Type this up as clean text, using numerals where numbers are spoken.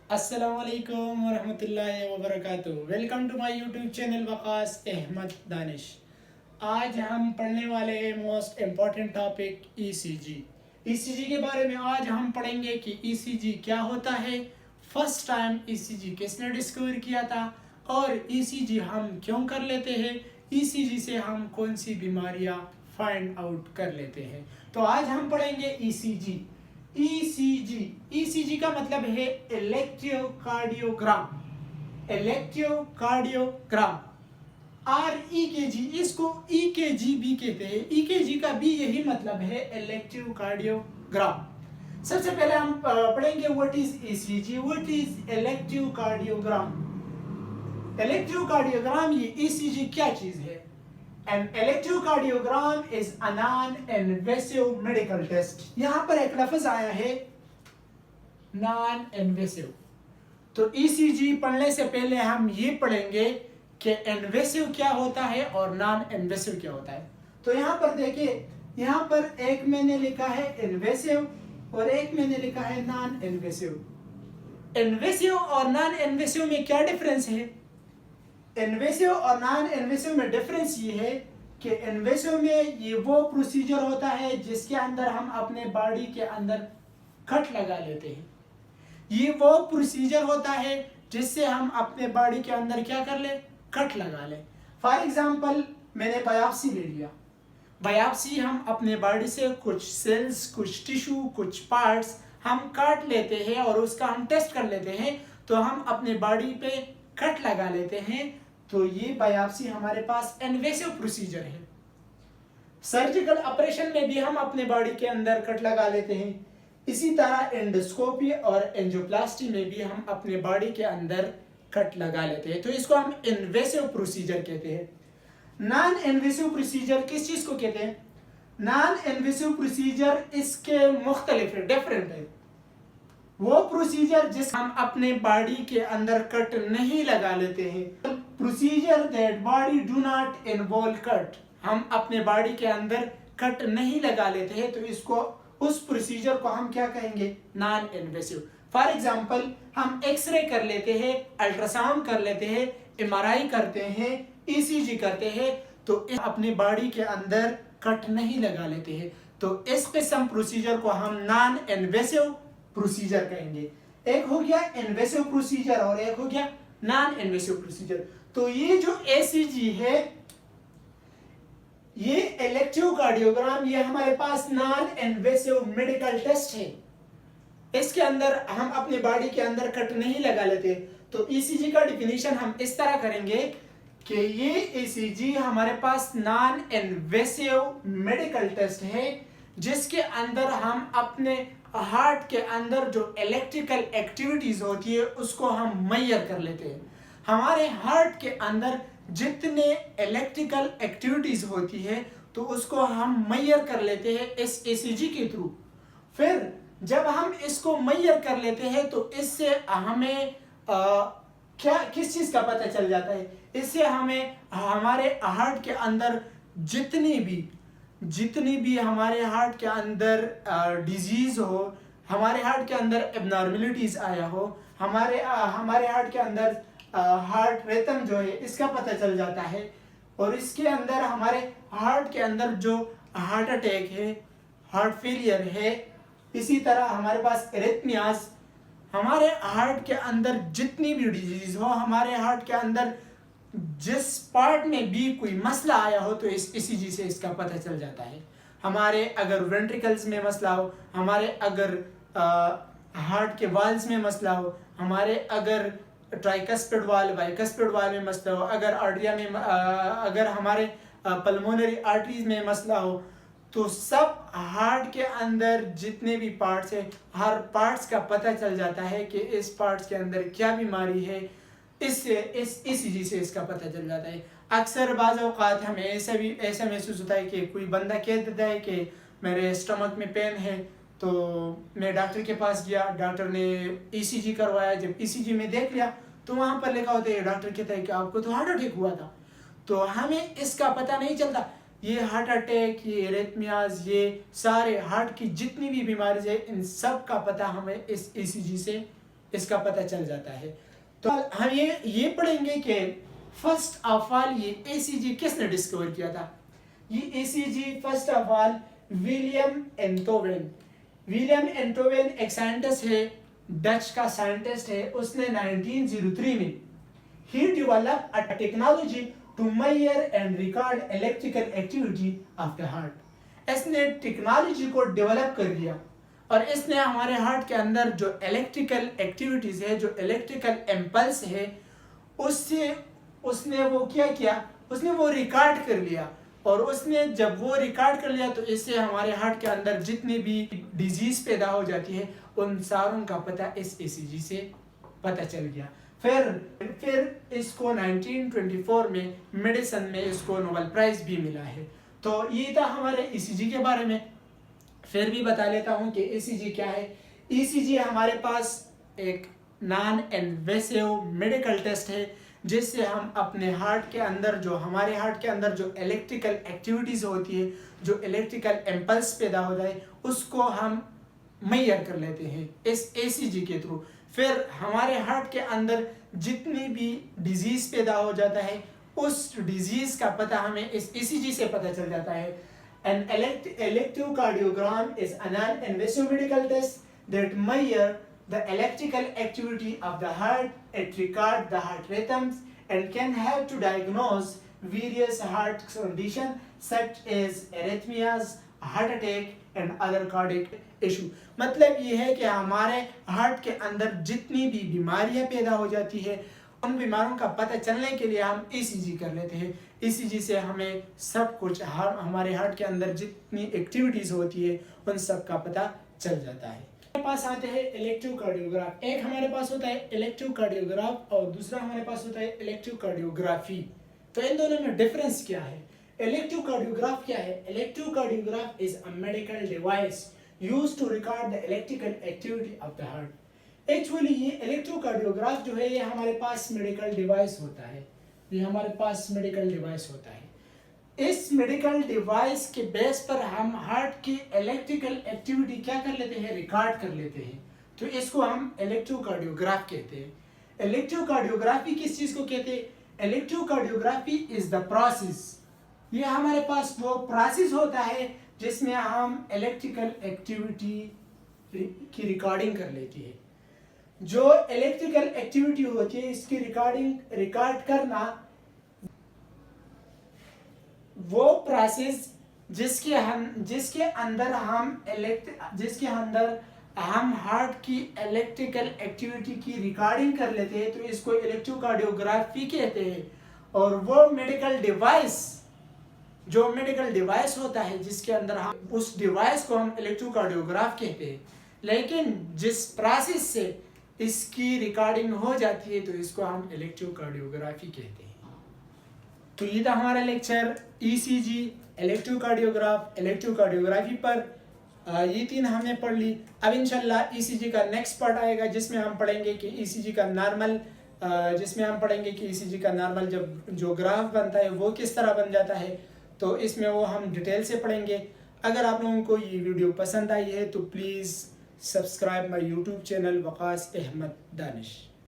अस्सलामुअलैकुम वरहमतुल्लाहि वबरकातुहू। Welcome to my YouTube channel Waqas Ahmad Danish. आज हम पढ़ने वाले हैं most important topic ECG. ECG के बारे में आज हम पढ़ेंगे कि ईसीजी क्या होता है, फर्स्ट टाइम ईसीजी किसने डिस्कवर किया था और ईसीजी हम क्यों कर लेते हैं, ईसीजी से हम कौन सी बीमारियां फाइंड आउट कर लेते हैं। तो आज हम पढ़ेंगे ईसीजी। ईसीजी, ईसीजी का मतलब है इलेक्ट्रोकार्डियोग्राम। इलेक्ट्रोकार्डियोग्राम, REKG, इसको EKG भी कहते हैं। EKG का भी यही मतलब है, इलेक्ट्रोकार्डियोग्राम। सबसे पहले हम पढ़ेंगे what is ECG, what is electrocardiogram. Electrocardiogram, ये ईसीजी क्या चीज है? An electrocardiogram is a non-invasive medical test। यहाँ पर एक लफ्ज आया है नॉन इन्वेसिव। तो ईसीजी पढ़ने से पहले हम ये पढ़ेंगे कि इन्वेसिव क्या होता है और नॉन इन्वेसिव क्या होता है। तो यहाँ पर देखिए, यहाँ पर एक मैंने लिखा है इन्वेसिव और एक मैंने लिखा है नॉन इन्वेसिव। इन्वेसिव और नॉन इन्वेसिव में क्या डिफरेंस है? इन्वेसिव और नॉन इन्वेसिव में डिफरेंस ये है कि इन्वेसिव में ये वो प्रोसीजर होता है जिसके अंदर हम अपने बॉडी के अंदर कट लगा लेते हैं। ये वो प्रोसीजर होता है जिससे हम अपने बॉडी के अंदर क्या कर ले, कट लगा ले। फॉर एग्जांपल, मैंने बायोप्सी ले लिया। बायोप्सी, हम अपने बॉडी से कुछ सेल्स, कुछ टिश्यू, कुछ पार्ट्स हम काट लेते हैं और उसका हम टेस्ट कर लेते हैं, तो हम अपने बॉडी पे कट लगा लेते हैं। तो ये बायोप्सी हमारे पास इन्वेसिव प्रोसीजर है। सर्जिकल ऑपरेशन में भी हम अपने बॉडी के अंदर कट लगा लेते हैं। इसी तरह एंडोस्कोपी और एंजियोप्लास्टी में भी हम अपने बॉडी के अंदर कट लगा लेते हैं। तो इसको हम इन्वेसिव प्रोसीजर कहते हैं। नॉन इन्वेसिव प्रोसीजर किस चीज को कहते हैं? नॉन इन्वेसिव प्रोसीजर इसके मुख्तलिफ है, डिफरेंट है। वो प्रोसीजर जिस हम अपने बॉडी के अंदर कट नहीं लगा लेते हैं। Procedure that body do not involve cut, हम अपने बॉडी के अंदर कट नहीं लगा लेते हैं, तो इसको, उस प्रोसीजर को हम क्या कहेंगे? Non invasive. फॉर एग्जांपल, हम एक्सरे कर लेते हैं, अल्ट्रासाउंड कर लेते हैं, MRI करते हैं, ECG करते हैं, तो अपने बॉडी के अंदर कट नहीं लगा लेते हैं। तो इस किस्म प्रोसीजर को हम नॉन इन्वेसिव प्रोसीजर कहेंगे। एक हो गया इन्वेसिव प्रोसीजर और एक हो गया नॉन इन्वेसिव प्रोसीजर। तो ये जो ECG है, ये इलेक्ट्रोकार्डियोग्राम, ये हमारे पास नॉन इन्वेसिव मेडिकल टेस्ट है। इसके अंदर हम अपने बॉडी के अंदर कट नहीं लगा लेते। तो ECG का डिफिनीशन हम इस तरह करेंगे कि ये ECG हमारे पास नॉन इन्वेसिव मेडिकल टेस्ट है, जिसके अंदर हम अपने हार्ट के अंदर जो इलेक्ट्रिकल एक्टिविटीज होती है उसको हम मेजर कर लेते हैं। हमारे हार्ट के अंदर जितने इलेक्ट्रिकल एक्टिविटीज होती है तो उसको हम मेजर कर लेते हैं इस ECG के थ्रू। फिर जब हम इसको मेजर कर लेते हैं तो इससे हमें क्या, किस चीज का पता चल जाता है? इससे हमें हमारे हार्ट के अंदर जितनी भी हमारे हार्ट के अंदर डिजीज हो, हमारे हार्ट के अंदर एबनॉर्मलिटीज आया हो, हमारे हार्ट के अंदर हार्ट रिदम जो है इसका पता चल जाता है। और इसके अंदर हमारे हार्ट के अंदर जो हार्ट अटैक है, हार्ट फेलियर है, इसी तरह हमारे पास एरिथमियाज, हमारे हार्ट के अंदर जितनी भी डिजीज हो, हमारे हार्ट के अंदर जिस पार्ट में भी कोई मसला आया हो, तो इस ECG से इसका पता चल जाता है। हमारे अगर वेंट्रिकल्स में मसला हो, हमारे अगर हार्ट के वाल्स में मसला हो, हमारे अगर ट्राइकस्पिड वाल, बाइकस्पिड वाल में मसला हो, अगर आर्टरिया में अगर हमारे पल्मोनरी आर्टरीज में मसला हो, तो सब हार्ट के अंदर जितने भी पार्ट्स हैं, हर पार्ट्स का पता चल जाता है कि इस पार्ट्स के अंदर क्या बीमारी है। इससे इस ECG से इसका पता चल जाता है। अक्सर बाज़ औक़ात हमें ऐसा महसूस होता है कि कोई बंदा कह देता है कि मेरे स्टमक में पेन है, तो मैं डॉक्टर के पास गया, डॉक्टर ने ECG करवाया। जब ECG में देख लिया तो वहाँ पर लिखा होता है, डॉक्टर कहता है कि आपको तो हार्ट अटैक हुआ था। तो हमें इसका पता नहीं चलता। ये हार्ट अटैक, ये एरिथमियाज, ये सारे हार्ट की जितनी भी बीमारी है, इन सब का पता हमें इस ECG से इसका पता चल जाता है। तो हम ये पढ़ेंगे कि फर्स्ट ऑफ ऑल ये ECG किसने डिस्कवर किया था। ये ECG first of all William Einthoven एक साइंटिस्ट है, डच का साइंटिस्ट है। उसने 1903 में ही develop a technology to measure and record electrical activity of the heart. इसने टेक्नोलॉजी को डेवलप कर दिया और इसने हमारे हार्ट के अंदर जो इलेक्ट्रिकल एक्टिविटीज है, जो इलेक्ट्रिकल इम्पल्स है, उसने वो क्या किया, उसने वो रिकॉर्ड कर लिया। और उसने जब वो रिकॉर्ड कर लिया तो इससे हमारे हार्ट के अंदर जितनी भी डिजीज पैदा हो जाती है उन सारों का पता इस ECG से पता चल गया। फिर इसको 1924 में मेडिसिन में इसको नोबेल प्राइज भी मिला है। तो ये था हमारे ECG के बारे में। फिर भी बता लेता हूँ कि ECG क्या है। ECG हमारे पास एक नॉन इन्वेसिव मेडिकल टेस्ट है जिससे हम अपने हार्ट के अंदर हमारे हार्ट के अंदर जो इलेक्ट्रिकल एक्टिविटीज़ होती है, जो इलेक्ट्रिकल इम्पल्स पैदा होता है, उसको हम मेजर कर लेते हैं इस ECG के थ्रू। फिर हमारे हार्ट के अंदर जितनी भी डिजीज़ पैदा हो जाता है उस डिजीज़ का पता हमें इस ECG से पता चल जाता है। An electrocardiogram is a non-invasive medical test that measures the electrical activity of the heart. It records the heart rhythms and can help to diagnose various heart conditions such as arrhythmias, heart attack and other cardiac issue। मतलब ये है कि हमारे heart के अंदर जितनी भी बीमारियां पैदा हो जाती है उन बीमारियों का पता चलने के लिए हम ECG कर लेते हैं। ECG से हमें सब कुछ हमारे हार्ट के अंदर जितनी एक्टिविटीज होती है उन सब का पता चल जाता है। हमारे पास आते हैं इलेक्ट्रोकार्डियोग्राफ। एक हमारे पास होता है इलेक्ट्रोकार्डियोग्राफ और दूसरा हमारे पास होता है इलेक्ट्रोकार्डियोग्राफी। तो इन दोनों में डिफरेंस क्या है? इलेक्ट्रोकार्डियोग्राफ क्या है? Electrocardiograph is a medical device used to record the electrical activity of the heart. Actually ये इलेक्ट्रोकार्डियोग्राफ जो है ये हमारे पास मेडिकल डिवाइस होता है। ये हमारे पास मेडिकल डिवाइस होता है। इस मेडिकल डिवाइस के बेस पर हम हार्ट की इलेक्ट्रिकल एक्टिविटी क्या कर लेते हैं, रिकॉर्ड कर लेते हैं। तो इसको हम इलेक्ट्रोकार्डियोग्राफ कहते हैं। इलेक्ट्रोकार्डियोग्राफी किस चीज को कहते हैं? Electrocardiography is the process. ये हमारे पास वो प्रोसेस होता है जिसमें हम इलेक्ट्रिकल एक्टिविटी की रिकॉर्डिंग कर लेती है। जो इलेक्ट्रिकल एक्टिविटी होती है इसकी रिकॉर्ड करना, वो प्रोसेस जिसके अंदर हम हार्ट की इलेक्ट्रिकल एक्टिविटी की रिकॉर्डिंग कर लेते हैं, तो इसको इलेक्ट्रोकार्डियोग्राफी कहते हैं। और वो मेडिकल डिवाइस होता है जिसके अंदर हम उस डिवाइस को हम इलेक्ट्रोकार्डियोग्राफ कहते हैं। लेकिन जिस प्रोसेस से इसकी रिकॉर्डिंग हो जाती है तो इसको हम इलेक्ट्रोकार्डियोग्राफी कहते हैं। तो ये था हमारा लेक्चर ECG, इलेक्ट्रोकार्डियोग्राफी पर। ये तीन हमने पढ़ ली। अब इंशाल्लाह ECG का नेक्स्ट पार्ट आएगा जिसमें हम पढ़ेंगे कि ECG का नॉर्मल जब जो ग्राफ बनता है वो किस तरह बन जाता है। तो इसमें वो हम डिटेल से पढ़ेंगे। अगर आप लोगों को ये वीडियो पसंद आई है तो please subscribe my YouTube channel Waqas Ahmad Danish.